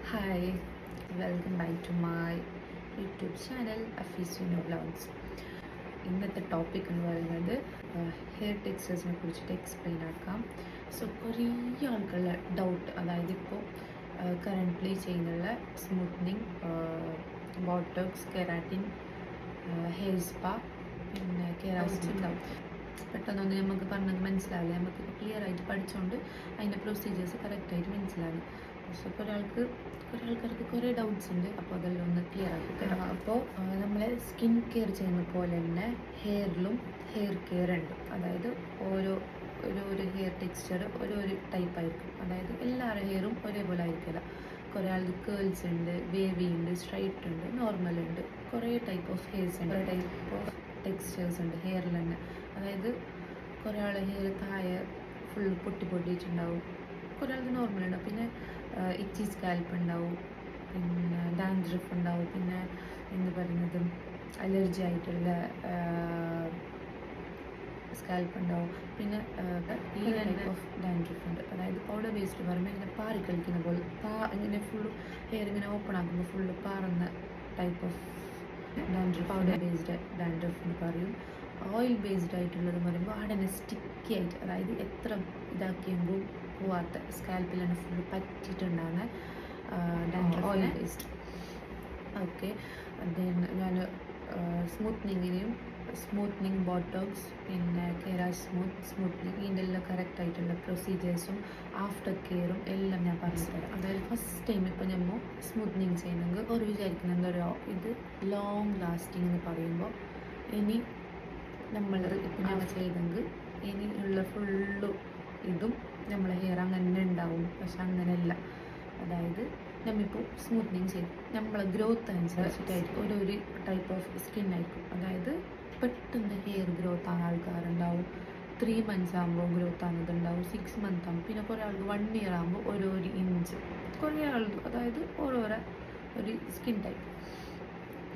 Hi, welcome back to my YouTube channel അഫീസിനോ vlogs. ഇന്നത്തെ topic എന്ന് പറയുന്നത് ഹെയർ ടെക്സ്ചേഴ്സിനെ കുറിച്ചിട്ട് എക്സ്പ്ലെയിൻ ആക്കാം. സോ കുറേ ആൾക്കുള്ള ഡൗട്ട്, അതായത് ഇപ്പോൾ കറൻ്റ്ലി ചെയ്യുന്നുള്ള smoothening, botox, keratin, hair spa, പിന്നെ കെരാറ്റിൻ ഉണ്ടാവും. പെട്ടെന്നൊന്നും നമുക്ക് പറഞ്ഞത് മനസ്സിലാവില്ല. നമുക്ക് ക്ലിയർ ആയിട്ട് പഠിച്ചുകൊണ്ട് അതിൻ്റെ പ്രൊസീജിയേഴ്സ് കറക്റ്റായിട്ട് മനസ്സിലാവും. പക്ഷെ കുറേ ആൾക്കാർക്ക് കുറേ ഡൗട്ട്സ് ഉണ്ട്. അപ്പോൾ അതെല്ലാം ഒന്ന് ക്ലിയർ ആക്കി തരാം. അപ്പോൾ നമ്മൾ സ്കിൻ കെയർ ചെയ്യുന്ന പോലെ തന്നെ ഹെയറിലും ഹെയർ കെയർ ഉണ്ട്. അതായത് ഓരോ ഹെയർ ടെക്സ്ചർ ഓരോ ടൈപ്പായിരിക്കും. അതായത് എല്ലാവരുടെ ഹെയറും ഒരേപോലെ ആയിരിക്കില്ല. കുറേ ആൾക്ക് കേൾസ് ഉണ്ട്, വേവി ഉണ്ട്, സ്ട്രൈറ്റ് ഉണ്ട്, നോർമൽ ഉണ്ട്. കുറേ ടൈപ്പ് ഓഫ് ഹെയർസ് ഉണ്ട്, കുറേ ടൈപ്പ് ഓഫ് ടെക്സ്ചേഴ്സ് ഉണ്ട് ഹെയറിൽ തന്നെ. അതായത് കുറേ ആൾ ഹെയർ താഴെ ഫുൾ പൊട്ടിയിട്ടുണ്ടാവും, കുറേ ആൾക്ക് നോർമൽ ഉണ്ടാവും, പിന്നെ ഇച്ചി സ്കാൽപ്പ് ഉണ്ടാവും, പിന്നെ ഡാൻഡ്രഫ് ഉണ്ടാവും, പിന്നെ എന്ത് പറയുന്നത് അലർജി ആയിട്ടുള്ള സ്കാൽപ്പ് ഉണ്ടാവും, പിന്നെ ഈ ടൈപ്പ് ഓഫ് ഡാൻഡ്രഫ് ഉണ്ട്. അതായത് പൗഡർ ബേസ്ഡ് പറയുമ്പോൾ ഇങ്ങനെ പാറി കളിക്കുന്ന പോലെ ഇങ്ങനെ ഫുള്ള് ഹെയർ ഇങ്ങനെ ഓപ്പൺ ആക്കുമ്പോൾ ഫുള്ള് പാറുന്ന type of dandruff powder based dandruff എന്ന് പറയും. ഓയിൽ ബേസ്ഡ് ആയിട്ടുള്ളത് പറയുമ്പോൾ അവിടെ സ്റ്റിക്കി ആയിട്ട്, അതായത് എത്ര ഇതാക്കിയെങ്കിൽ പോവാത്ത സ്കാൽപ്പിൽ തന്നെ ഫുള്ള് പറ്റിയിട്ടുണ്ടാകുന്ന dandruff oil based. Okay, then ഞാൻ സ്മൂത്തനിങ് ബോട്ടോക്സ്, പിന്നെ സ്മൂത്തനിങ് ഇതിൻ്റെ എല്ലാം കറക്റ്റായിട്ടുള്ള പ്രൊസീജിയേഴ്സും ആഫ്റ്റർ കെയറും എല്ലാം ഞാൻ പറഞ്ഞു തരാം. അതായത് ഫസ്റ്റ് ടൈം ഇപ്പോൾ നമ്മൾ സ്മൂത്തനിങ് ചെയ്യുന്നെങ്കിൽ ഒരു വിചാരിക്കുന്ന എന്തോ ഇത് ലോങ് ലാസ്റ്റിംഗ് എന്ന് പറയുമ്പോൾ ഇനി നമ്മൾ ഇപ്പം ഞാൻ ചെയ്തെങ്കിൽ ഇനിയുള്ള ഫുള്ള് ഇതും നമ്മളെ ഹെയർ അങ്ങനെ ഉണ്ടാവും. പക്ഷെ അങ്ങനെയല്ല. അതായത് നമ്മളിപ്പോൾ സ്മൂത്തനിങ് ചെയ്യും, നമ്മളെ ഗ്രോത്ത് അനുസരിച്ചിട്ടായിരിക്കും ഓരോ ടൈപ്പ് ഓഫ് സ്കിൻ ആയിരിക്കും. അതായത് പെട്ടെന്ന് ഹെയർ ഗ്രോത്ത് ആകുന്ന ആൾക്കാരുണ്ടാവും, 3 months ആകുമ്പോൾ ഗ്രോത്ത് ആകുന്നതുണ്ടാവും, 6 months ആകുമ്പോൾ, പിന്നെ കുറേ ആൾക്ക് 1 year ആകുമ്പോൾ ഓരോ ഇഞ്ച്, കുറേ ആൾക്ക് അതായത് ഓരോരോ ഒരു സ്കിൻ ടൈപ്പ്.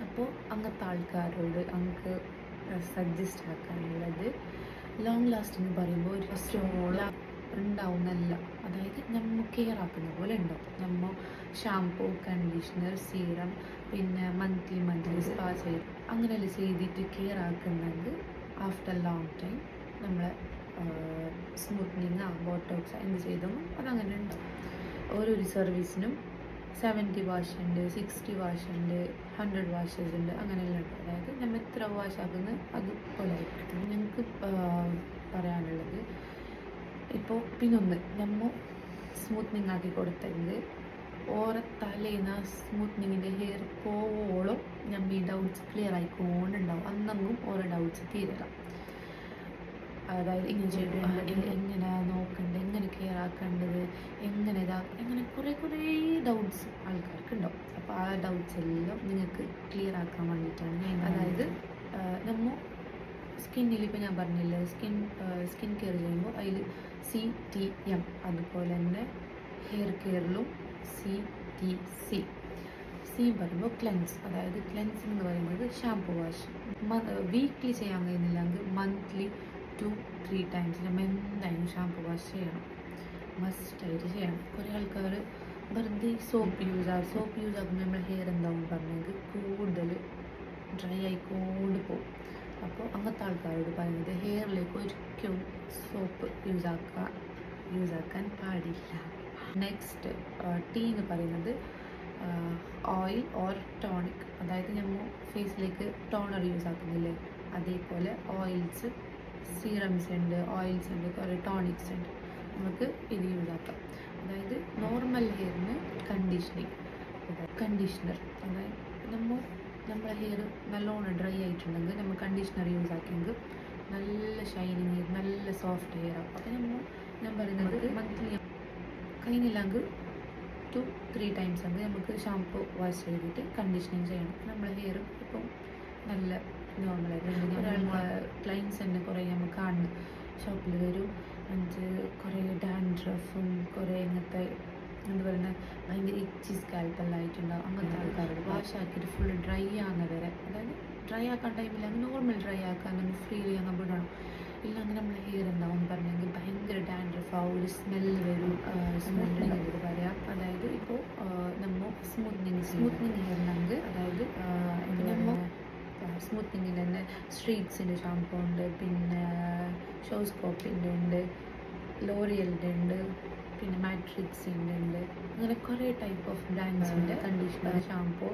അപ്പോൾ അങ്ങനത്തെ ആൾക്കാരോട് നമുക്ക് സജസ്റ്റ് ആക്കാനുള്ളത് ലോങ് ലാസ്റ്റിംഗ് പറയുമ്പോൾ ഒരു ഫസ്റ്റ് ഉണ്ടാവുന്നല്ല. അതായത് നമ്മൾ കെയർ ആക്കുന്ന പോലെ ഉണ്ടാവും. നമ്മൾ ഷാംപൂ, കണ്ടീഷണർ, സീറം, പിന്നെ മന്ത്ലി സ്പാ ചെയ്ത് അങ്ങനെയെല്ലാം ചെയ്തിട്ട് കെയർ ആക്കുന്നെങ്കിൽ ആഫ്റ്റർ ലോങ് ടൈം നമ്മളെ സ്മൂത്തനിങ് ബോട്ടോക്സ് എന്ത് ചെയ്തോ അതങ്ങനെ ഉണ്ടാവും. ഓരോ സർവീസിനും 70 വാഷ് ഉണ്ട്, 60 വാഷ് ഉണ്ട്, 100 വാഷസ് ഉണ്ട്, അങ്ങനെയെല്ലാം ഉണ്ട്. അതായത് നമ്മൾ എത്ര വാഷ് ആക്കുന്നത് അതുപോലെ ആയിരിക്കും. ഞങ്ങൾക്ക് പറയാനുള്ളത്, ഇപ്പോൾ പിന്നൊന്ന് നമ്മൾ സ്മൂത്തനിങ് ആക്കി കൊടുത്തെങ്കിൽ ഓരോ തലേന്ന് സ്മൂത്തനിങ്ങിൻ്റെ ഹെയർ പോവോളം നമ്മൾ ഈ ഡൗട്ട്സ് ക്ലിയർ ആയിക്കൊണ്ടുണ്ടാവും. അന്നെങ്കിലും ഓരോ ഡൗട്ട്സ് തീരില്ല. അതായത് ഇങ്ങനെ ചെയ്യേണ്ടത്, എങ്ങനെ നോക്കേണ്ടത്, എങ്ങനെ കെയർ ആക്കേണ്ടത്, എങ്ങനെ കുറേ ഡൗട്ട്സ് ആൾക്കാർക്ക് ഉണ്ടാവും. അപ്പോൾ ആ ഡൗട്ട്സ് എല്ലാം നിങ്ങൾക്ക് ക്ലിയർ ആക്കാൻ വേണ്ടിയിട്ടാണ് ഞാൻ. അതായത് നമ്മൾ സ്കിന്നിൽ ഇപ്പോൾ ഞാൻ പറഞ്ഞില്ലേ, സ്കിൻ കെയർ ചെയ്യുമ്പോൾ അതിൽ CTM, അതുപോലെ തന്നെ ഹെയർ കെയറിലും CTC പറയുമ്പോൾ ക്ലെൻസ്. അതായത് ക്ലെൻസിങ് എന്ന് പറയുന്നത് ഷാംപൂ വാഷ് വീക്ക്ലി ചെയ്യാൻ കഴിയുന്നില്ലെങ്കിൽ മന്ത്ലി 2-3 times നമ്മൾ എന്തായാലും ഷാംപൂ വാഷ് ചെയ്യണം, മസ്റ്റായിട്ട് ചെയ്യണം. കുറേ ആൾക്കാർ വെറുതെ സോപ്പ് യൂസ് ആക്കുമ്പോൾ നമ്മുടെ ഹെയർ എന്താവും പറഞ്ഞെങ്കിൽ കൂടുതൽ ഡ്രൈ ആയിക്കൊണ്ട് പോകും. അപ്പോൾ അങ്ങനത്തെ ആൾക്കാരോട് പറയുന്നത് ഹെയറിലേക്ക് ഒരിക്കലും സോപ്പ് യൂസ് ആക്കാൻ പാടില്ല. നെക്സ്റ്റ് ടീ എന്ന് പറയുന്നത് ഓയിൽ ഓർ ടോണിക്. അതായത് നമ്മൾ ഫേസിലേക്ക് ടോണർ യൂസ് ആക്കുന്നില്ലേ, അതേപോലെ ഓയിൽസ്, സീറംസ് ഉണ്ട്, ഓയിൽസ് ഉണ്ട്, കുറേ ടോണിക്സ് ഉണ്ട്. നമുക്ക് ഇത് യൂസ് ആക്കാം. അതായത് നോർമൽ ഹെയറിന് കണ്ടീഷണർ, അതായത് നമ്മളെ ഹെയർ നല്ലോണം ഡ്രൈ ആയിട്ടുണ്ടെങ്കിൽ നമ്മൾ കണ്ടീഷണർ യൂസ് ആക്കിയെങ്കിൽ നല്ല ഷൈനിങ് ഹെയർ, നല്ല സോഫ്റ്റ് ഹെയർ ആവും. അപ്പോൾ ഞാൻ പറയുന്നത് മന്ത്ലി കഴിഞ്ഞില്ലെങ്കിൽ 2-3 times ആകുമ്പോൾ നമുക്ക് ഷാംപൂ വാഷ് ചെയ്തിട്ട് കണ്ടീഷനിങ് ചെയ്യണം. നമ്മളെ ഹെയർ ഇപ്പം നല്ല നോർമലായിട്ട് ക്ലൈൻസ് തന്നെ കുറേ നമുക്ക് കാണുന്നു ഷോപ്പിൽ വരും, കുറേ ഡാൻഡ്രഫും കുറേ ഇങ്ങനത്തെ എന്താ പറയുന്നത് ഭയങ്കര ഇച്ചി സ്കാൽപ്പെല്ലാം ആയിട്ടുണ്ടാവും. അങ്ങനത്തെ ആൾക്കാരോട് വാഷ് ആക്കിയിട്ട് ഫുള്ള് ഡ്രൈ ആകുന്ന വരെ, അതായത് ഡ്രൈ ആക്കാൻ ടൈമില്ലെങ്കിൽ നോർമൽ ഡ്രൈ ആക്കാൻ നമ്മൾ ഫ്രീ ചെയ്യാൻ വിടണം. ഇല്ലെങ്കിൽ നമ്മൾ ഹെയർ എന്താവും പറഞ്ഞെങ്കിൽ ഭയങ്കര ഡാൻഡ്രഫ് ആവും, ഒരു സ്മെല്ല് വരും. സ്മെല്ല് പറയാം. അതായത് ഇപ്പോൾ നമ്മൾ സ്മൂത്തനിങ് ഹെയറിനെങ്കിൽ അതായത് നമ്മൾ സ്മൂത്തനിങ്ങിൽ തന്നെ സ്ട്രീറ്റ്സിൻ്റെ ഷാമ്പൂ ഉണ്ട്, പിന്നെ ഷോസ്കോപ്പിൻ്റെ ഉണ്ട്, ലോറിയലിൻ്റെ ഉണ്ട്, പിന്നെ മാട്രിക്സിൻ്റെ ഉണ്ട്. അങ്ങനെ കുറേ ടൈപ്പ് ഓഫ് ബ്രാൻഡ്സിൻ്റെ കണ്ടീഷണർ, ഷാമ്പൂ,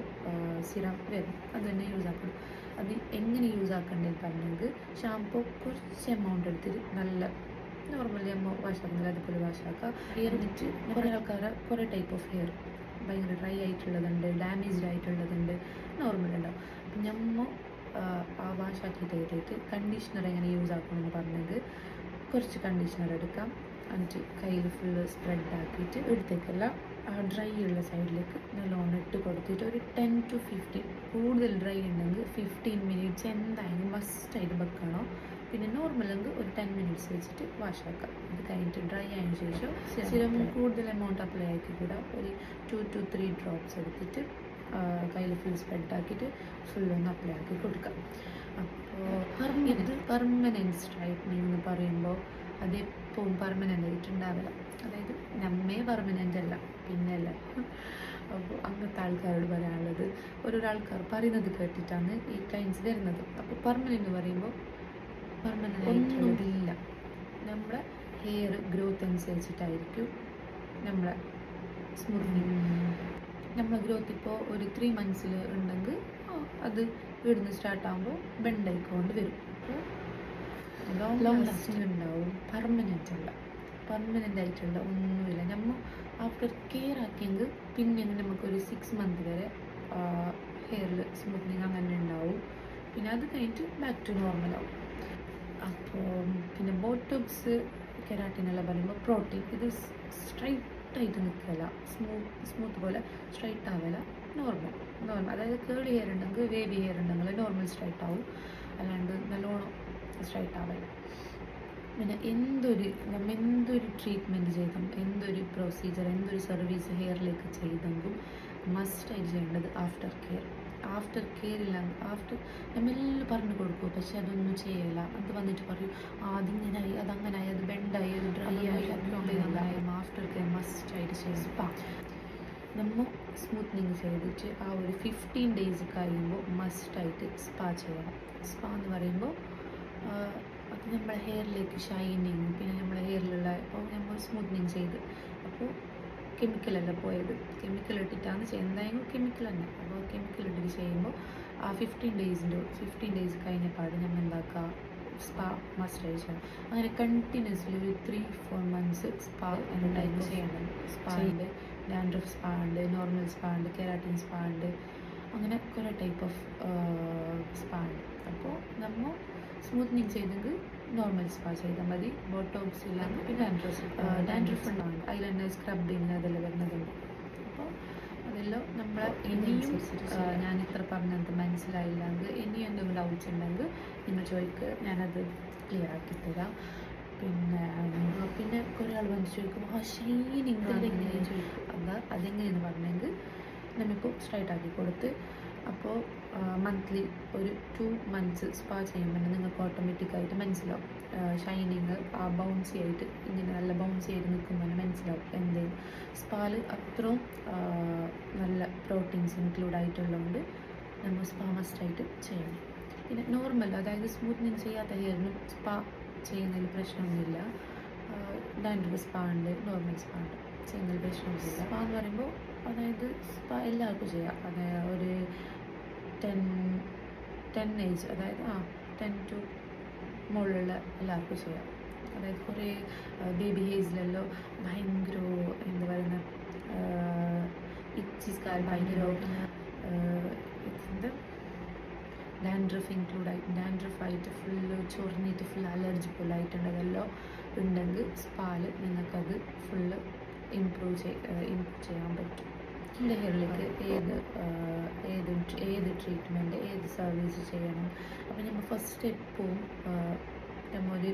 സിറം വരും. അത് തന്നെ യൂസ് ആക്കണം. അത് എങ്ങനെ യൂസ് ആക്കേണ്ടതെന്ന് പറഞ്ഞെങ്കിൽ ഷാമ്പൂ കുറച്ച് എമൗണ്ട് എടുത്തിട്ട് നല്ല നോർമലി നമ്മൾ വാഷാക്കുന്നില്ല അതുപോലെ വാഷാക്കുക. ഹെയർ എന്നിട്ട് കുറേ ആൾക്കാരെ കുറേ ടൈപ്പ് ഓഫ് ഹെയർ ഭയങ്കര ഡ്രൈ ആയിട്ടുള്ളതുണ്ട്, ഡാമേജ്ഡ് ആയിട്ടുള്ളതുണ്ട്, നോർമൽ ഉണ്ടാവും. അപ്പം നമ്മൾ ആ വാഷാക്കിയിട്ട് ചെയ്തിട്ട് കണ്ടീഷണർ എങ്ങനെ യൂസ് ആക്കണമെന്ന് പറഞ്ഞെങ്കിൽ കുറച്ച് കണ്ടീഷണർ എടുക്കാം. എന്നിട്ട് കയ്യിൽ ഫുള്ള് സ്പ്രെഡ് ആക്കിയിട്ട് എടുത്തേക്കല്ല ആ ഡ്രൈ ഉള്ള സൈഡിലേക്ക് നല്ലോണം ഇട്ട് കൊടുത്തിട്ട് ഒരു 10 to 15, കൂടുതൽ ഡ്രൈ ഉണ്ടെങ്കിൽ 15 minutes എന്തായാലും മസ്റ്റായിട്ട് വെക്കണം. പിന്നെ നോർമലെങ്കിൽ ഒരു 10 minutes വെച്ചിട്ട് വാഷാക്കാം. അത് കഴിഞ്ഞിട്ട് ഡ്രൈ ആയതിനു ശേഷം സിറം കൂടുതൽ എമൗണ്ട് അപ്ലൈ ആക്കി കൂടെ ഒരു 2 to 3 drops എടുത്തിട്ട് കയ്യിൽ ഫുൾ സ്പ്രെഡ് ആക്കിയിട്ട് ഫുള്ളൊന്ന് അപ്ലൈ ആക്കി കൊടുക്കാം. അപ്പോൾ ഇത് പെർമനൻറ്റ് സ്ട്രൈറ്റനിങ് എന്ന് പറയുമ്പോൾ അതെപ്പോഴും പെർമനൻ്റ് ആയിട്ടുണ്ടാവില്ല. അതായത് നമ്മേ പെർമനൻ്റ് അല്ല പിന്നെയല്ല. അപ്പോൾ അങ്ങനത്തെ ആൾക്കാരോട് പറയാനുള്ളത്, ഓരോരാൾക്കാർ പറയുന്നത് കേട്ടിട്ടാണ് ഈ ക്ലൈൻറ്റ്സ് വരുന്നത്. അപ്പോൾ പെർമനൻ്റ് പറയുമ്പോൾ പെർമനൻ്റ് ആയിട്ടുള്ളതില്ല. നമ്മുടെ ഹെയർ ഗ്രോത്ത് അനുസരിച്ചിട്ടായിരിക്കും നമ്മളെ സ്മൂത്തനിങ്. നമ്മളെ ഗ്രോത്ത് ഇപ്പോൾ ഒരു 3 months ഉണ്ടെങ്കിൽ അത് ഇവിടുന്ന് സ്റ്റാർട്ടാകുമ്പോൾ ബെൻഡായിക്കൊണ്ട് വരും. അപ്പോൾ ലോങ് ലാസ്റ്റിംഗ് ഉണ്ടാവും. പെർമനൻ്റ് അല്ല, പെർമനൻ്റ് ആയിട്ടുള്ള ഒന്നുമില്ല. നമ്മൾ ആഫ്റ്റർ കെയർ ആക്കിയെങ്കിൽ പിന്നെ നമുക്കൊരു 6 months വരെ ഹെയറിൽ സ്മൂത്തനിങ് അങ്ങനെ ഉണ്ടാവും. പിന്നെ അത് കഴിഞ്ഞിട്ട് ബാക്ക് ടു നോർമലാവും. അപ്പോൾ പിന്നെ ബോട്ടോക്സ്, കെരാട്ടിനെല്ലാം പറയുമ്പോൾ പ്രോട്ടീൻ ഇത് സ്ട്രൈറ്റ് ആയിട്ട് നിൽക്കില്ല, സ്മൂത്ത് പോലെ സ്ട്രൈറ്റ് ആവില്ല. നോർമൽ അതായത് കേളി ഹെയർ ഉണ്ടെങ്കിൽ, വേവി ഹെയർ ഉണ്ടെങ്കിൽ നോർമൽ സ്ട്രൈറ്റ് ആവും, അല്ലാണ്ട് നല്ലോണം സ്ട്രൈറ്റ് ആവില്ല. പിന്നെ എന്തൊരു ട്രീറ്റ്മെൻറ്റ് ചെയ്തും, എന്തൊരു പ്രൊസീജിയർ, എന്തൊരു സർവീസ് ഹെയറിലേക്ക് ചെയ്തെങ്കിലും മസ്റ്റായിട്ട് ചെയ്യേണ്ടത് ആഫ്റ്റർ കെയർ. ആഫ്റ്റർ കെയർ ഇല്ലെങ്കിൽ നമ്മളെല്ലാം പറഞ്ഞു കൊടുക്കും, പക്ഷെ അതൊന്നും ചെയ്യില്ല. അത് വന്നിട്ട് പറയും അതിങ്ങനായി, അതങ്ങനായി, അത് ബെൻഡായി, അത് ഡ്രൈ ആയി, അതുകൊണ്ടായി. ആഫ്റ്റർ കെയർ മസ്റ്റായിട്ട് ചെയ്യും. സ്പാ നമ്മൾ സ്മൂത്തനിങ് ചെയ്തിട്ട് ആ ഒരു 15 days കഴിയുമ്പോൾ മസ്റ്റായിട്ട് സ്പാ ചെയ്യണം. സ്പാ എന്ന് പറയുമ്പോൾ അത് നമ്മുടെ ഹെയറിലേക്ക് ഷൈനിങ്, പിന്നെ നമ്മുടെ ഹെയറിലുള്ള ഇപ്പോൾ നമ്മൾ സ്മൂത്തനിങ് ചെയ്ത് അപ്പോൾ കെമിക്കലല്ല പോയത്, കെമിക്കൽ ഇട്ടിട്ടാണ് ചെയ്യുന്നത്. എന്തായാലും കെമിക്കൽ തന്നെ. അപ്പോൾ കെമിക്കൽ ഇട്ടിട്ട് ചെയ്യുമ്പോൾ ആ 15 days കഴിഞ്ഞ പാട് നമ്മൾ എന്താക്കുക, സ്പാ മസ്റ്റായിട്ട് ചെയ്യണം. അങ്ങനെ കണ്ടിന്യൂസ്ലി ഒരു 3-4 months സ്പാ എന്ന ടൈപ്പ് ചെയ്യണം. സ്പാ ഉണ്ട്, ഡാൻഡ്രഫ് സ്പാ ഉണ്ട്, നോർമൽ സ്പാ ഉണ്ട്, കെരാട്ടിൻ സ്പാ ഉണ്ട്, അങ്ങനെ കുറേ ടൈപ്പ് ഓഫ് സ്പാ ഉണ്ട്. അപ്പോൾ നമ്മൾ സ്മൂത്തനിങ് ചെയ്തെങ്കിൽ നോർമൽ സ്പാ ചെയ്താൽ മതി. ബോട്ടോക്സ് ഇല്ലാണ്ട് പിന്നെ ഡാൻഡ്രഫ് ഉണ്ടാവും, ഐലൈനർ സ്ക്രബിങ് അതെല്ലാം വരുന്നതുണ്ട്. അപ്പോൾ അതെല്ലാം നമ്മളെ ഇനിയും ഞാൻ ഇത്ര പറഞ്ഞത് മനസ്സിലായില്ലെങ്കിൽ ഇനിയും എന്തെങ്കിലും ഡൗട്ട്സ് ഉണ്ടെങ്കിൽ നിങ്ങൾ ചോദിക്കുക, ഞാനത് ക്ലിയർ ആക്കി തരാം. പിന്നെ കുറേ ആൾ വന്ന് ചോദിക്കും ഷൈനിങ് അതെങ്ങനെയാണ് ചോദിക്കും. അതെങ്ങനെയെന്ന് പറഞ്ഞെങ്കിൽ നമ്മളിപ്പോൾ സ്ട്രൈറ്റ് ആക്കി കൊടുത്ത് അപ്പോൾ മന്ത്ലി ഒരു 2 months സ്പാ ചെയ്യുമ്പോൾ നിങ്ങൾക്ക് ഓട്ടോമാറ്റിക്കായിട്ട് മനസ്സിലാവും ഷൈനിങ് ആ ബൗൺസി ആയിട്ട് ഇങ്ങനെ നല്ല ബൗൺസി ആയിട്ട് നിൽക്കുമ്പോൾ മനസ്സിലാവും എന്തേലും. സ്പാൽ അത്രയും നല്ല പ്രോട്ടീൻസ് ഇൻക്ലൂഡ് ആയിട്ടുള്ളതുകൊണ്ട് നമ്മൾ സ്പാ മസ്റ്റായിട്ട് ചെയ്യണം. പിന്നെ നോർമൽ അതായത് സ്മൂത്തനിങ് ചെയ്യാത്ത ഹെയറിനും സ്പാ ചെയ്യുന്നതിൽ പ്രശ്നമൊന്നുമില്ല. ഡാൻഡ്രഫ് സ്പാ ഉണ്ട്, നോർമൽ സ്പാ ഉണ്ട്, ചെയ്യുന്നതിൽ പ്രശ്നമൊന്നുമില്ല. സ്പാ എന്ന് പറയുമ്പോൾ അതായത് സ്പാ എല്ലാവർക്കും ചെയ്യാം. അതായത് ഒരു 10 age, അതായത് 10 to മുകളിലുള്ള എല്ലാവർക്കും ചെയ്യാം. അതായത് കുറേ ബേബി ഹെയർസിലെല്ലോ ഭയങ്കര എന്താ പറയുന്ന ഇച്ചി സ്കാൽ, ഭയങ്കര എന്താ ഡാൻഡ്രഫ് ഡാൻഡ്രഫായിട്ട് ഫുള്ള് ചൊറിഞ്ഞിട്ട് ഫുൾ അലർജി പോലെ ആയിട്ടുള്ളതെല്ലാം ഉണ്ടെങ്കിൽ സ്പാല് നിങ്ങൾക്കത് ഫുള്ള് ഇമ്പ്രൂവ് ചെയ്യാൻ പറ്റും. എൻ്റെ ഹെയറിലേക്ക് ഏത് ട്രീറ്റ്മെൻറ്റ്, ഏത് സർവീസ് ചെയ്യണം. അപ്പോൾ നമ്മൾ ഫസ്റ്റ് എപ്പോഴും നമ്മൊരു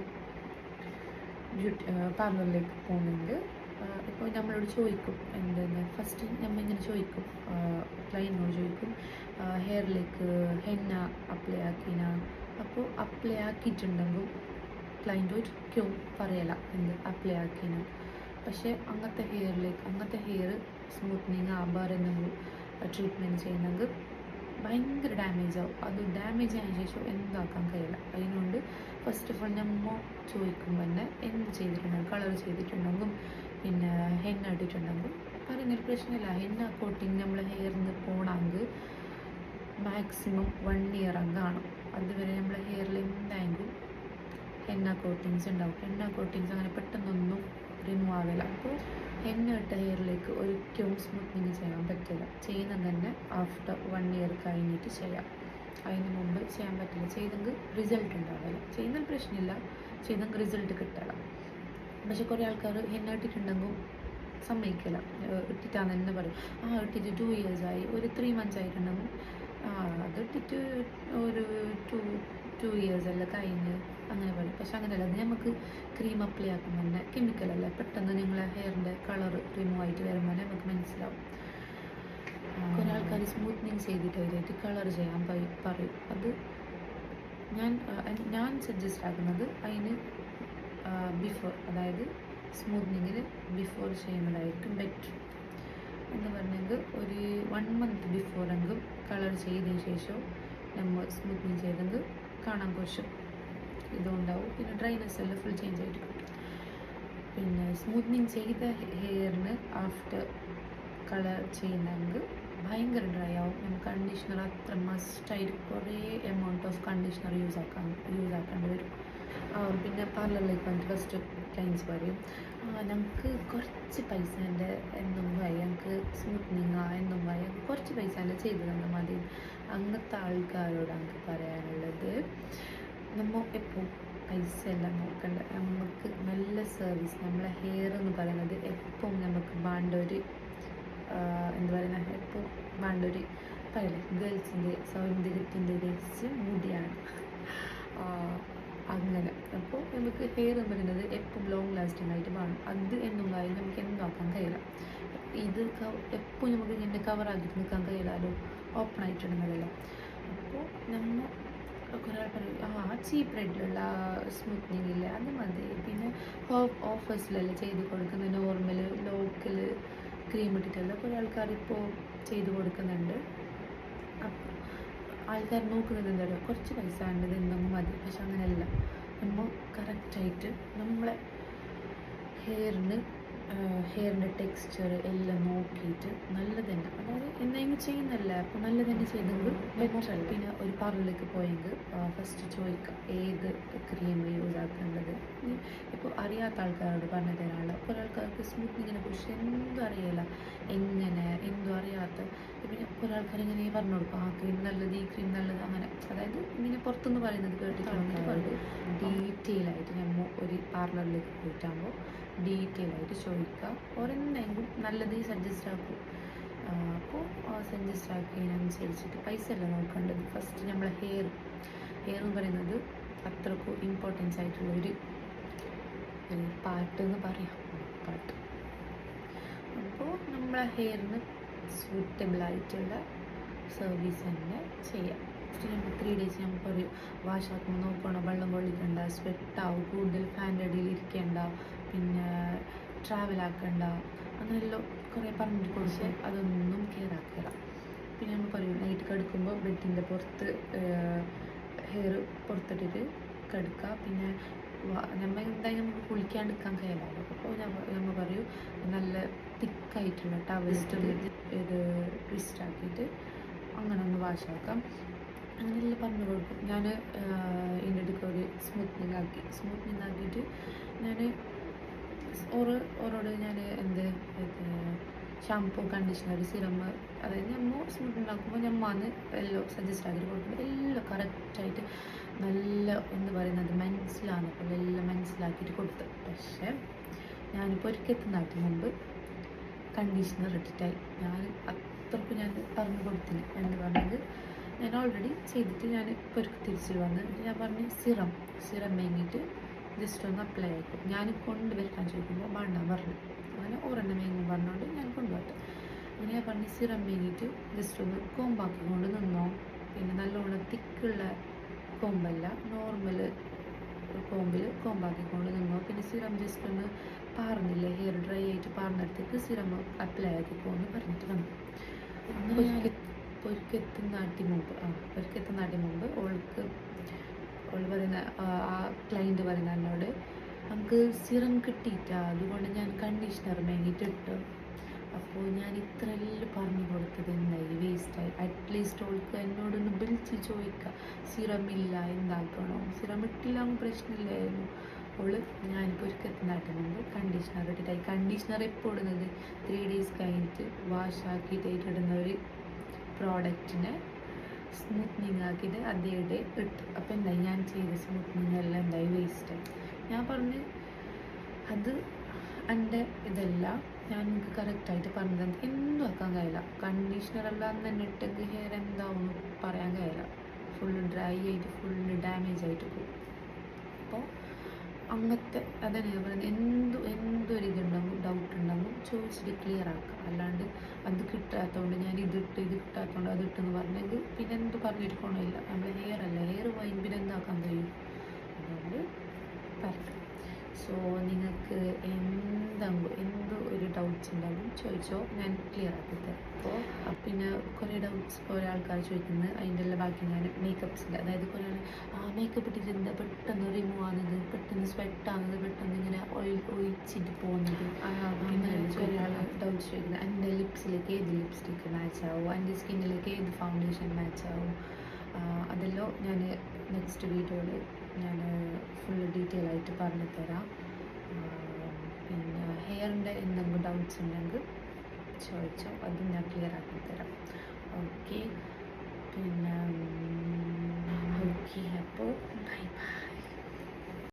പാർലറിലേക്ക് പോകുന്നുണ്ട്. ഇപ്പോൾ നമ്മളോട് ചോദിക്കും എന്തെന്ന്, ഫസ്റ്റ് നമ്മളിങ്ങനെ ചോദിക്കും, ക്ലൈൻറ്റിനോട് ചോദിക്കും ഹെയറിലേക്ക് ഹെന്ന അപ്ലൈ ആക്കിന. അപ്പോൾ അപ്ലൈ ആക്കിയിട്ടുണ്ടെങ്കിൽ ക്ലൈൻറ്റ് ഒരിക്കലും പറയല എന്ത് അപ്ലൈ ആക്കിന. പക്ഷേ അങ്ങനത്തെ ഹെയർ സ്മൂത്തനിങ് വേറെ എന്തെങ്കിലും ട്രീറ്റ്മെൻറ്റ് ചെയ്യുന്നെങ്കിൽ ഭയങ്കര ഡാമേജ് ആവും. അത് ഡാമേജ് ആയതിനു ശേഷം എന്താക്കാൻ കഴിയില്ല. അതിനോണ്ട് ഫസ്റ്റ് ഓഫ് ഓൾ നമ്മൾ ചോദിക്കുമ്പോൾ തന്നെ എന്ത് ചെയ്തിട്ടുണ്ടെങ്കിൽ കളർ ചെയ്തിട്ടുണ്ടെങ്കിൽ പിന്നെ ഹെന്ന ഇട്ടിട്ടുണ്ടെങ്കിൽ പറയുന്നൊരു പ്രശ്നമില്ല. ഹെന്ന കോട്ടിങ് നമ്മളെ ഹെയറിൽ നിന്ന് പോകണമെങ്കിൽ മാക്സിമം 1 ഇയർ കാണും. അതുവരെ നമ്മളെ ഹെയറിൽ എന്തായെങ്കിലും ഹെന്ന കോട്ടിങ്സ് ഉണ്ടാവും. ഹെന്ന കോട്ടിങ്സ് അങ്ങനെ പെട്ടെന്നൊന്നും റിമൂവ് ആവില്ല. അപ്പോൾ ഹെന്ന ഇട്ട ഹെയറിലേക്ക് ഒരിക്കലും സ്മൂത്തനിങ് ചെയ്യാൻ പറ്റില്ല. ചെയ്യുന്നത് തന്നെ ആഫ്റ്റർ 1 ഇയർ കഴിഞ്ഞിട്ട് ചെയ്യാം. അതിന് മുമ്പ് ചെയ്യാൻ പറ്റില്ല. ചെയ്തെങ്കിൽ റിസൾട്ട് ഉണ്ടാവില്ല. ചെയ്യുന്ന പ്രശ്നമില്ല, ചെയ്തെങ്കിൽ റിസൾട്ട് കിട്ടില്ല. പക്ഷെ കുറേ ആൾക്കാർ ഹെന്ന ഇട്ടിട്ടുണ്ടെങ്കിൽ സമ്മതിക്കില്ല. ഇട്ടിട്ടാന്ന് തന്നെ പറയും, ഇട്ടിട്ട് 2 ഇയേഴ്സ് ആയി, ഒരു 3 months ആയിട്ടുണ്ടെങ്കിൽ അത് ഇട്ടിട്ട് ഒരു 2 ഇയേഴ്സ് അല്ല കഴിഞ്ഞ് അങ്ങനെ പറയും. പക്ഷെ അങ്ങനെയല്ല. അത് നമുക്ക് ക്രീം അപ്ലൈ ആക്കുമ്പോൾ തന്നെ കെമിക്കലല്ല, പെട്ടെന്ന് നിങ്ങളെ ഹെയറിൻ്റെ കളർ റിമൂവ് ആയിട്ട് വരുമ്പോൾ നമുക്ക് മനസ്സിലാവും. കുറേ ആൾക്കാർ സ്മൂത്തനിങ് ചെയ്തിട്ട് അതിലായിട്ട് കളർ ചെയ്യാൻ പറയും. അത് ഞാൻ സജസ്റ്റ് ആക്കുന്നത് അതിന് ബിഫോർ, അതായത് സ്മൂത്തനിങ്ങിന് ബിഫോർ ചെയ്യുന്നതായിരിക്കും ബെറ്റർ. എന്ന് പറഞ്ഞെങ്കിൽ ഒരു 1 month ബിഫോറെങ്കിലും കളർ ചെയ്തതിന് ശേഷം നമ്മൾ സ്മൂത്തനിങ് ചെയ്തെങ്കിൽ കാണാൻ കുറച്ച് ഇതുണ്ടാവും. പിന്നെ ഡ്രൈനെസ് എല്ലാം ഫുൾ ചേഞ്ച് ആയിട്ട് കിട്ടും. പിന്നെ സ്മൂത്തനിങ് ചെയ്ത ഹെയറിന് ആഫ്റ്റർ കളർ ചെയ്യുന്നെങ്കിൽ ഭയങ്കര ഡ്രൈ ആവും. നമുക്ക് കണ്ടീഷണർ അത്ര മസ്റ്റായിട്ട് കുറേ എമൗണ്ട് ഓഫ് കണ്ടീഷണർ യൂസ് ആക്കേണ്ടി വരും. പിന്നെ പാർലറിലേക്ക് വന്നിട്ട് ഫസ്റ്റ് ക്ലയൻസ് പറയും, ഞങ്ങൾക്ക് കുറച്ച് പൈസേൻ്റെ എന്നും പോയി, ഞങ്ങൾക്ക് സ്മൂത്തനിങ് എന്നും പോയി, ഞങ്ങൾക്ക് കുറച്ച് പൈസേൻ്റെ ചെയ്ത് തന്നാൽ മതി. അങ്ങനത്തെ ആൾക്കാരോട് ഞങ്ങൾക്ക് പറയാനുള്ളത്, നമ്മൾ എപ്പോൾ പൈസ എല്ലാം നോക്കണ്ട. നമുക്ക് നല്ല സർവീസ്, നമ്മളെ ഹെയർ എന്ന് പറയുന്നത് എപ്പം നമുക്ക് വേണ്ട ഒരു എന്താ പറയുക, എപ്പോൾ വേണ്ട ഒരു പറയില്ല, ഗേൾസിൻ്റെ സൗന്ദര്യത്തിൻ്റെ രഹസ്യം മുടിയാണ്. അങ്ങനെ അപ്പോൾ നമുക്ക് ഹെയർ എന്ന് പറയുന്നത് എപ്പം ലോങ് ലാസ്റ്റിംഗ് ആയിട്ട് വേണം. അത് എന്നും കാര്യം നമുക്ക് എന്താക്കാൻ കഴിയില്ല. ഇത് എപ്പോൾ നമുക്ക് ഇങ്ങനെ കവറാക്കിയിട്ട് നിൽക്കാൻ കഴിയില്ലല്ലോ, ഓപ്പൺ ആയിട്ടുണ്ടെന്നല്ല. അപ്പോൾ നമ്മൾ കുറേ പറയും, ചീപ്പ് റേറ്റിലുള്ള സ്മൂത്തനിങ് ഇല്ല, അത് മതി. പിന്നെ ഓഫേഴ്സിലെല്ലാം ചെയ്ത് കൊടുക്കുന്ന നോർമൽ ലോക്കൽ ക്രീം ഇട്ടിട്ടെല്ലാം കുറേ ആൾക്കാർ ഇപ്പോൾ ചെയ്ത് കൊടുക്കുന്നുണ്ട്. അപ്പോൾ ആൾക്കാർ നോക്കുന്നത് എന്താ പറയുക, കുറച്ച് പൈസ വേണ്ടത് എന്തെങ്കിലും മതി. പക്ഷെ അങ്ങനെയല്ല. നമ്മൾ കറക്റ്റായിട്ട് നമ്മളെ ഹെയറിൻ്റെ ടെക്സ്ചർ എല്ലാം നോക്കിയിട്ട് നല്ലത് തന്നെ, അതായത് എന്തെങ്കിലും ചെയ്യുന്നല്ല അപ്പോൾ നല്ലത് തന്നെ ചെയ്തെങ്കിൽ ബെറ്റർ. പിന്നെ ഒരു പാർലറിലേക്ക് പോയെങ്കിൽ ഫസ്റ്റ് ചോദിക്കാം ഏത് ക്രീം യൂസ് ആക്കേണ്ടത്. ഇപ്പോൾ അറിയാത്ത ആൾക്കാരോട് പറഞ്ഞു തരാനുള്ള കുറേ ആൾക്കാർക്ക് സ്മൂത്തനിങ്ങിനെ കുറിച്ച് എന്തും അറിയില്ല, എന്തും അറിയാത്ത. പിന്നെ കുറേ ആൾക്കാർ ഇങ്ങനെ പറഞ്ഞു കൊടുക്കും, ആ ക്രീം നല്ലത്, ഈ ക്രീം നല്ലത്, അങ്ങനെ. അതായത് ഇങ്ങനെ പുറത്തുനിന്ന് പറയുന്നത് കേട്ടിട്ട് വന്നിട്ട് പറയും. ഡീറ്റെയിൽ ആയിട്ട് നമ്മൾ ഒരു പാർലറിലേക്ക് പോയിട്ടാകുമ്പോൾ ഡീറ്റെയിൽ ആയിട്ട് ചോദിക്കുക. ഓരെന്തെങ്കിലും നല്ലത് സജസ്റ്റ് ആക്കും. അപ്പോൾ സജസ്റ്റ് ആക്കിയതിനനുസരിച്ചിട്ട് പൈസ അല്ല നോക്കേണ്ടത്. ഫസ്റ്റ് നമ്മളെ ഹെയർ എന്ന് പറയുന്നത് അത്രക്കും ഇമ്പോർട്ടൻസ് ആയിട്ടുള്ള ഒരു പാർട്ട് എന്ന് പറയാം, പാർട്ട്. അപ്പോൾ നമ്മളെ ഹെയറിന് സൂറ്റബിളായിട്ടുള്ള സർവീസ് തന്നെ ചെയ്യാം. ഫസ്റ്റ് നമ്മൾ 3 days നമ്മൾ പറയും വാഷ് ആക്കുമ്പോൾ നോക്കണം, വെള്ളം കൊള്ളിക്കണ്ട, സ്വെറ്റാവും, കൂടുതൽ ഫാൻ്റെ അടിയിൽ ഇരിക്കേണ്ട, പിന്നെ ട്രാവൽ ആക്കണ്ട, അങ്ങനെയെല്ലാം കുറേ പറഞ്ഞിട്ട് കൊടുത്ത് അതൊന്നും കെയർ ആക്കുക. പിന്നെ നമ്മൾ പറയും നൈറ്റ് കിടക്കുമ്പോൾ ബെഡിൻ്റെ പുറത്ത് ഹെയർ പുറത്തിട്ടിട്ട് കിടക്കുക. പിന്നെ നമ്മൾ എന്തായാലും നമുക്ക് കുളിക്കാണ്ടിരിക്കാൻ കഴിയില്ലല്ലോ. അപ്പോൾ നമ്മൾ പറയും നല്ല തിക്കായിട്ടുള്ള ടവലിസ്റ്റ് ഇത് ട്വിസ്റ്റ് ആക്കിയിട്ട് അങ്ങനെ ഒന്ന് വാഷ് ആക്കാം. അങ്ങനെയെല്ലാം പറഞ്ഞു കൊടുക്കും. ഞാൻ ഇതിൻ്റെ ഇടയ്ക്ക് ഒരു സ്മൂത്തനിങ് ആക്കിയിട്ട് ഞാൻ ഓരോട് ഞാൻ ഷാംപൂ, കണ്ടീഷണർ, സിറം, അതായത് നമ്മൾ സ്മൂത്തനിങ് ആക്കുമ്പോൾ ഞമ്മന്ന് എല്ലാം സജസ്റ്റ് ആക്കിയിട്ട് കൊടുക്കുന്നത് എല്ലാം കറക്റ്റായിട്ട് നല്ല എന്ന് പറയുന്നത് മനസ്സിലാകുന്നപ്പോൾ എല്ലാം മനസ്സിലാക്കിയിട്ട് കൊടുത്തു. പക്ഷേ ഞാനിപ്പോൾ ഒരിക്കലെത്തുന്നതിന് മുമ്പ് കണ്ടീഷണർ ഇട്ടിട്ടായി ഞാൻ അത്രക്കും ഞാൻ പറഞ്ഞു കൊടുത്തിന്. എന്ന് പറഞ്ഞത് ഞാൻ ഓൾറെഡി ചെയ്തിട്ട് ഞാൻ ഇപ്പോൾ തിരിച്ച് വന്ന് ഞാൻ പറഞ്ഞ് സിറം വാങ്ങിയിട്ട് ജസ്റ്റ് ഒന്ന് അപ്ലൈ ആക്കും. ഞാൻ കൊണ്ടുവരാൻ ചോദിക്കുമ്പോൾ വേണ്ടാൻ പറഞ്ഞു. അങ്ങനെ ഒരെണ്ണം വേങ്ങും പറഞ്ഞുകൊണ്ട് ഞാൻ കൊണ്ടുപോട്ടെ. അങ്ങനെ ഞാൻ പറഞ്ഞ് സിറം വാങ്ങിയിട്ട് ജസ്റ്റ് ഒന്ന് കോമ്പാക്കിക്കൊണ്ട് നിന്നോ. പിന്നെ നല്ലോണം തിക്കുള്ള കോമ്പല്ല, നോർമൽ കോമ്പിൽ കോമ്പാക്കിക്കൊണ്ട് നിന്നോ. പിന്നെ സിറം ജസ്റ്റ് ഒന്ന് പാർന്നില്ലേ ഹെയർ ഡ്രൈ ആയിട്ട് പാർന്നെടുത്തിട്ട് സിറം അപ്ലൈ ആക്കിക്കോന്ന് പറഞ്ഞിട്ട് വന്നു. ഒരിക്കലെത്തുന്നാട്ടി മുമ്പ് ഓൾ പറയുന്ന ആ ക്ലൈൻറ്റ് പറയുന്ന എന്നോട് നമുക്ക് സിറം കിട്ടിയിട്ടാ, അതുകൊണ്ട് ഞാൻ കണ്ടീഷണർ മേങ്ങിയിട്ട് ഇട്ടു. അപ്പോൾ ഞാൻ ഇത്രയെല്ലാം പറഞ്ഞു കൊടുത്തത് എന്തായി, വേസ്റ്റായി. അറ്റ്ലീസ്റ്റ് ഓൾക്ക് എന്നോടൊന്ന് വിളിച്ച് ചോദിക്കുക, സിറം ഇല്ല എന്താക്കണോ, സിറം ഇട്ടില്ല പ്രശ്നമില്ലായിരുന്നു. അവള് ഞാനിപ്പോൾ ഒരിക്കലെത്തുന്നാട്ടി മുമ്പ് കണ്ടീഷണർ ഇട്ടിട്ടായി. കണ്ടീഷണർ എപ്പോൾ ഇടുന്നത് 3 days കഴിഞ്ഞിട്ട് വാഷ് ആക്കിയിട്ട് ഇടുന്ന ഒരു പ്രോഡക്റ്റിനെ സ്മൂത്തനിങ് ആക്കിയിട്ട് അതേ ഡേ ഇട്ടു. അപ്പോൾ എന്തായി, ഞാൻ ചെയ്ത സ്മൂത്തനിങ് എല്ലാം എന്തായി, വേസ്റ്റായി. ഞാൻ പറഞ്ഞ് അത് എൻ്റെ ഇതല്ല, ഞാൻ നിങ്ങൾക്ക് കറക്റ്റായിട്ട് പറഞ്ഞത് എന്തും ആക്കാൻ കഴിയില്ല. കണ്ടീഷണറെല്ലാം അന്ന് തന്നെ ഇട്ടെങ്കിൽ ഹെയർ എന്താവും പറയാൻ കഴിയില്ല. ഫുള്ള് ഡ്രൈ ആയിട്ട് ഫുള്ള് ഡാമേജ് ആയിട്ട് പോകും. അപ്പോൾ അങ്ങനത്തെ അതന്നെ ഞാൻ പറയുന്നത്, എന്തൊരു ഇതുണ്ടെങ്കിൽ ഡൗട്ട് ഉണ്ടെങ്കിൽ ചോദിച്ചിട്ട് ക്ലിയർ ആക്കുക. അല്ലാണ്ട് അത് കിട്ടാത്തതുകൊണ്ട് ഞാൻ ഇത് കിട്ടാത്തതുകൊണ്ട് അതിട്ടെന്ന് പറഞ്ഞെങ്കിൽ പിന്നെ എന്ത് പറഞ്ഞിരിക്കണമില്ല. നമ്മൾ ഹെയർ അല്ല, ഹെയർ പോയി പിന്നെ എന്താക്കാൻ കഴിയും. അതുകൊണ്ട് പറയാം. സോ നിങ്ങൾക്ക് എന്തോ ഒരു ഡൗട്ട്സ് ഉണ്ടെങ്കിൽ ചോദിച്ചോ, ഞാൻ ക്ലിയർ ആക്കിത്തരാം. അപ്പോൾ പിന്നെ കുറേ ഡൗട്ട്സ് കുറേ ആൾക്കാർ ചോദിക്കുന്നത് അതിൻ്റെ എല്ലാം ബാക്കി ഞാൻ മേക്കപ്പ്സിൻ്റെ, അതായത് കുറേ മേക്കപ്പ് ഇട്ടിട്ട് എന്താ പെട്ടെന്ന് റിമൂവ് ആകുന്നത്, പെട്ടെന്ന് സ്വെറ്റ് ആകുന്നത്, പെട്ടെന്ന് ഇങ്ങനെ ഒഴിച്ചിട്ട് പോകുന്നത്, പിന്നെ കുറേ ആൾ ഡൗട്ട്സ് ചോദിക്കുന്നത് എൻ്റെ ലിപ്സിലേക്ക് ഏത് ലിപ്സ്റ്റിക്ക് മാച്ച് ആവും, എൻ്റെ സ്കിന്നിലേക്ക് ഏത് ഫൗണ്ടേഷൻ മാച്ച് ആവും. അതെല്ലാം ഞാൻ നെക്സ്റ്റ് വീഡിയോയിൽ ഞാൻ ഫുള്ള് ഡീറ്റെയിൽ ആയിട്ട് പറഞ്ഞു തരാം. പിന്നെ ഹെയറിൻ്റെ എന്തെങ്കിലും ഡൗട്ട്സ് ഉണ്ടെങ്കിൽ ചോദിച്ചോ, അതും ഞാൻ ക്ലിയർ ആക്കി തരാം. ഓക്കെ, പിന്നെ ഓക്കെ, അപ്പോൾ ബൈ ബൈ.